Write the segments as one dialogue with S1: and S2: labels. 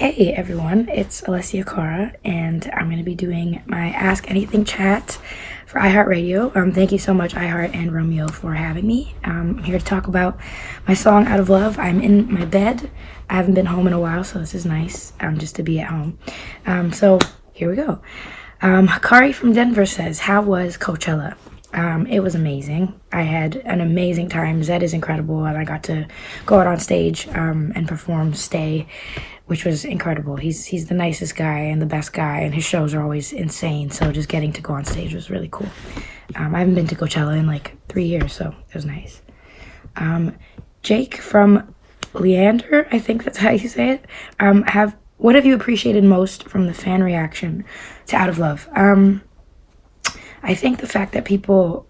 S1: Hey everyone, it's Alessia Cara, and I'm going to be doing my Ask Anything chat for iHeartRadio. Thank you so much, iHeart and Romeo, for having me. I'm here to talk about my song Out of Love. I'm in my bed. I haven't been home in a while, so this is nice just to be at home. So here we go. Kari from Denver says, how was Coachella? It was amazing. I had an amazing time. Zed is incredible, and I got to go out on stage and perform Stay, which was incredible. He's the nicest guy and the best guy, and his shows are always insane. So just getting to go on stage was really cool. I haven't been to Coachella in like 3 years, so it was nice. Jake from Leander, I think that's how you say it. What have you appreciated most from the fan reaction to Out of Love? I think the fact that people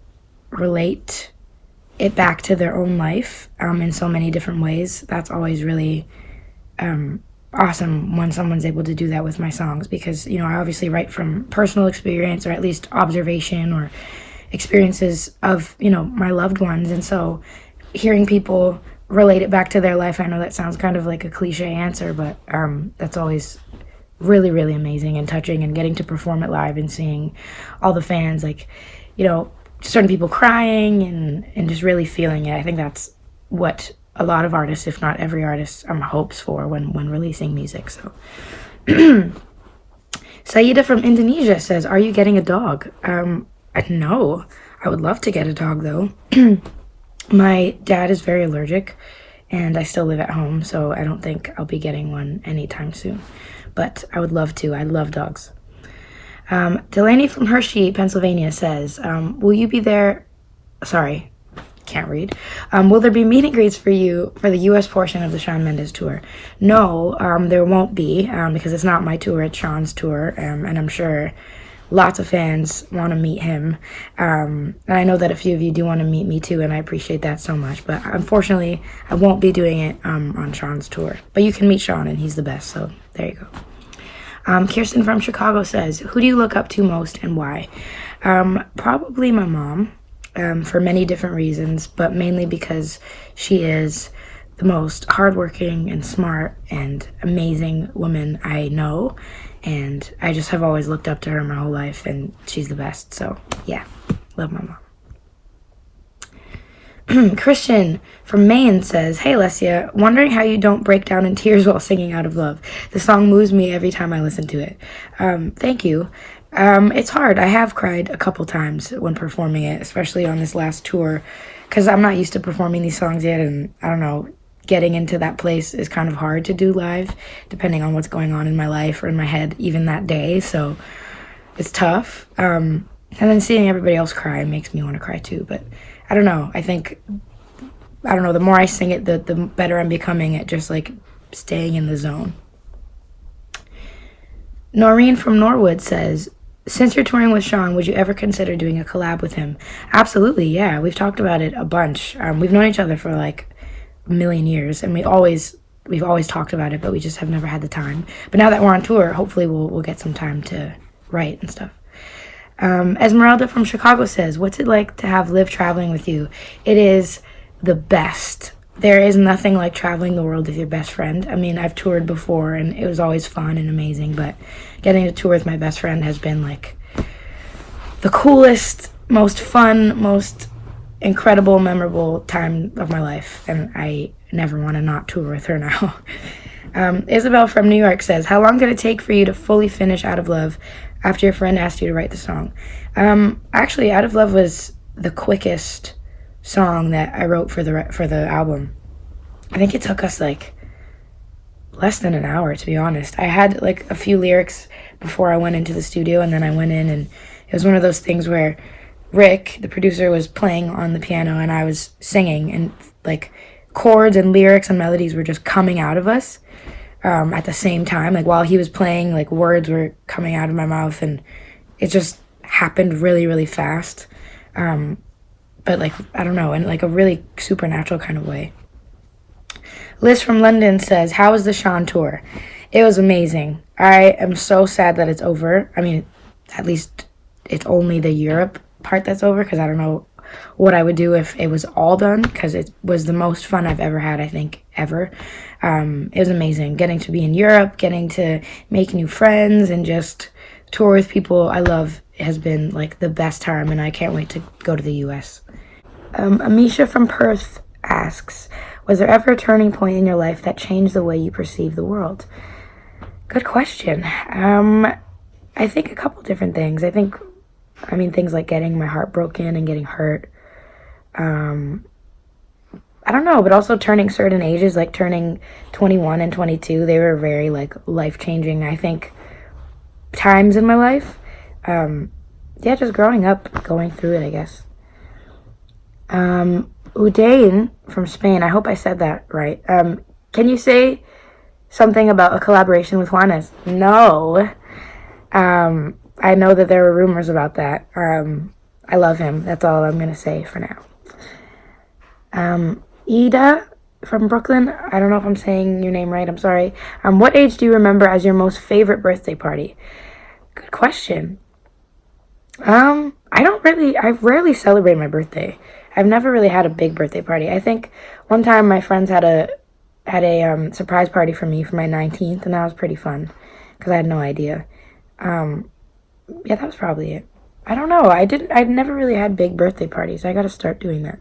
S1: relate it back to their own life in so many different ways, that's always really awesome when someone's able to do that with my songs, because, I obviously write from personal experience, or at least observation or experiences of, my loved ones. And so hearing people relate it back to their life, I know that sounds kind of like a cliche answer, but that's always really, really amazing and touching, and getting to perform it live and seeing all the fans, certain people crying and just really feeling it. I think that's what a lot of artists, if not every artist, hopes for when releasing music. So Saida from Indonesia says, are you getting a dog? No, I would love to get a dog though. My dad is very allergic, and I still live at home, so I don't think I'll be getting one anytime soon. But I would love to. I love dogs. Delaney from Hershey, Pennsylvania says, will you be there? Sorry, can't read. Will there be meet and greets for you for the U.S. portion of the Shawn Mendes tour? No, there won't be, because it's not my tour, it's Shawn's tour, and I'm sure lots of fans want to meet him. And I know that a few of you do want to meet me too, and I appreciate that so much. But unfortunately, I won't be doing it on Shawn's tour. But you can meet Shawn, and he's the best, so there you go. Kirsten from Chicago says, who do you look up to most and why? Probably my mom, for many different reasons, but mainly because she is the most hardworking and smart and amazing woman I know. And I just have always looked up to her my whole life, and she's the best. So, yeah, love my mom. Christian from Maine says, hey, Alessia, wondering how you don't break down in tears while singing Out of Love. The song moves me every time I listen to it. Thank you. It's hard. I have cried a couple times when performing it, especially on this last tour, because I'm not used to performing these songs yet, and I don't know, getting into that place is kind of hard to do live, depending on what's going on in my life or in my head even that day. So it's tough. And then seeing everybody else cry makes me want to cry too. But I don't know. The more I sing it, the better I'm becoming at just like staying in the zone. Noreen from Norwood says, since you're touring with Shawn, would you ever consider doing a collab with him? Absolutely, yeah. We've talked about it a bunch. We've known each other for like a million years, and we've always talked about it, but we just have never had the time. But now that we're on tour, hopefully we'll get some time to write and stuff. Esmeralda from Chicago says, what's it like to have Liv traveling with you? It is the best. There is nothing like traveling the world with your best friend. I mean, I've toured before, and it was always fun and amazing, but getting to tour with my best friend has been like the coolest, most fun, most incredible, memorable time of my life, and I never want to not tour with her now. Isabel from New York says, how long did it take for you to fully finish Out of Love after your friend asked you to write the song? Actually, Out of Love was the quickest song that I wrote for the album. I think it took us like less than an hour, to be honest. I had like a few lyrics before I went into the studio, and then I went in, and it was one of those things where Rick, the producer, was playing on the piano and I was singing, and like chords and lyrics and melodies were just coming out of us at the same time. Like while he was playing, like words were coming out of my mouth, and it just happened really, really fast. But like, I don't know, in like a really supernatural kind of way. Liz from London says, how was the Shawn tour? It was amazing. I am so sad that it's over. I mean, at least it's only the Europe part that's over, because I don't know what I would do if it was all done, because it was the most fun I've ever had, I think, ever. It was amazing getting to be in Europe, getting to make new friends, and just tour with people I love has been like the best time, and I can't wait to go to the US. Amisha from Perth asks, was there ever a turning point in your life that changed the way you perceive the world? Good question. I think a couple different things. Things like getting my heart broken and getting hurt. I don't know, but also turning certain ages, like turning 21 and 22, they were very like life-changing, I think, times in my life. Just growing up, going through it, I guess. Udain from Spain, I hope I said that right. Can you say something about a collaboration with Juanes? No. I know that there were rumors about that. I love him. That's all I'm going to say for now. Ida from Brooklyn, I don't know if I'm saying your name right, I'm sorry. What age do you remember as your most favorite birthday party? Good question. I rarely celebrate my birthday. I've never really had a big birthday party. I think one time my friends had a surprise party for me for my 19th, and that was pretty fun because I had no idea. That was probably it. I don't know. I'd never really had big birthday parties. I got to start doing that.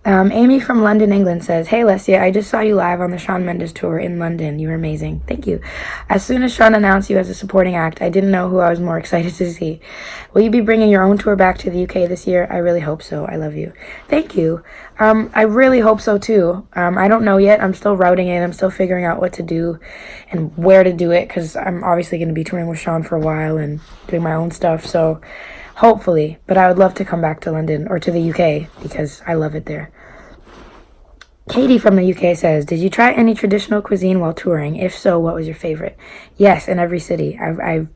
S1: Amy from London, England says, hey, Lesia, I just saw you live on the Shawn Mendes tour in London. You were amazing. Thank you. As soon as Shawn announced you as a supporting act, I didn't know who I was more excited to see. Will you be bringing your own tour back to the UK this year? I really hope so. I love you. Thank you. I really hope so, too. I don't know yet. I'm still routing it. I'm still figuring out what to do and where to do it because I'm obviously going to be touring with Shawn for a while and doing my own stuff. So hopefully. But I would love to come back to London or to the UK because I love it there. Katie from the UK says, did you try any traditional cuisine while touring? If so, what was your favorite? Yes, in every city. I've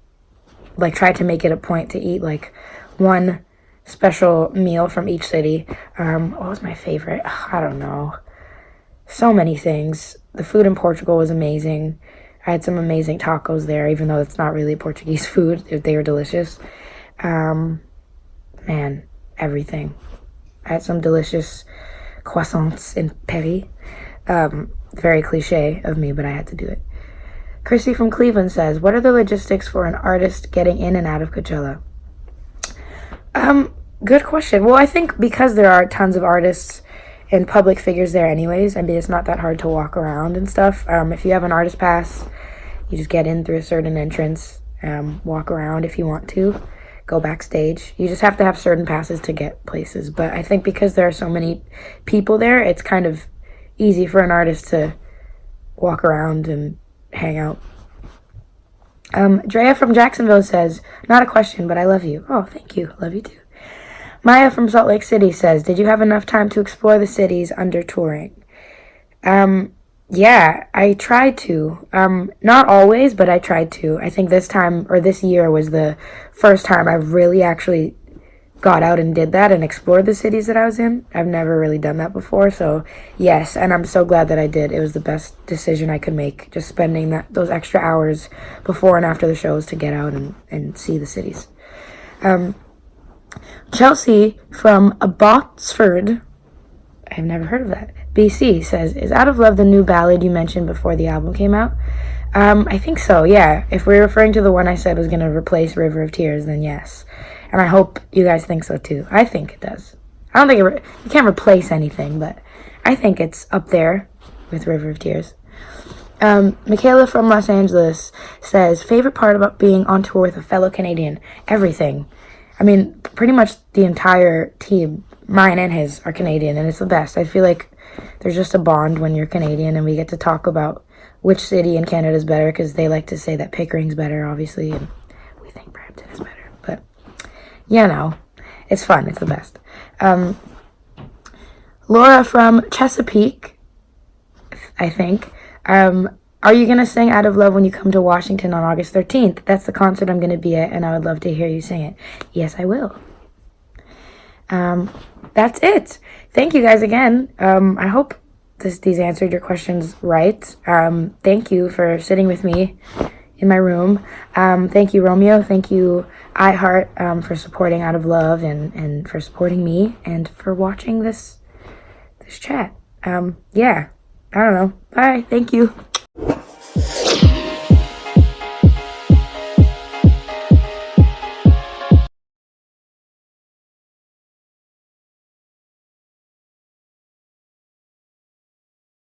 S1: tried to make it a point to eat like one special meal from each city. What was my favorite? I don't know. So many things. The food in Portugal was amazing. I had some amazing tacos there, even though it's not really Portuguese food. They were delicious. Everything. I had some delicious croissants in Paris. Very cliche of me, but I had to do it. Chrissy from Cleveland says, what are the logistics for an artist getting in and out of Coachella? Good question. Well, I think because there are tons of artists and public figures there anyways, it's not that hard to walk around and stuff. If you have an artist pass, you just get in through a certain entrance, walk around if you want to, go backstage. You just have to have certain passes to get places. But I think because there are so many people there, it's kind of easy for an artist to walk around and hang out. Drea from Jacksonville says, not a question, but I love you. Oh, thank you. Love you too. Maya from Salt Lake City says, did you have enough time to explore the cities under touring? Yeah, I tried to. Not always, but I tried to. I think this year was the first time I really actually got out and did that and explored the cities that I was in. I've never really done that before, so yes, and I'm so glad that I did. It was the best decision I could make, just spending those extra hours before and after the shows to get out and see the cities. Chelsea from Abbotsford, I've never heard of that, BC says, is Out of Love the new ballad you mentioned before the album came out? I think so, yeah. If we're referring to the one I said was going to replace River of Tears, then yes. And I hope you guys think so too. I think it does. I don't think you can't replace anything, but I think it's up there with River of Tears. Michaela from Los Angeles says, favorite part about being on tour with a fellow Canadian? Everything. Pretty much the entire team, mine and his, are Canadian, and it's the best. I feel like there's just a bond when you're Canadian, and we get to talk about which city in Canada is better, because they like to say that Pickering's better, obviously, and we think Brampton is better. But, it's fun. It's the best. Laura from Chesapeake, I think, are you going to sing Out of Love when you come to Washington on August 13th? That's the concert I'm going to be at, and I would love to hear you sing it. Yes, I will. That's it. Thank you guys again. I hope these answered your questions right. Thank you for sitting with me in my room. Thank you, Romeo. Thank you, iHeart, for supporting Out of Love and for supporting me and for watching this chat. I don't know. Bye. Thank you.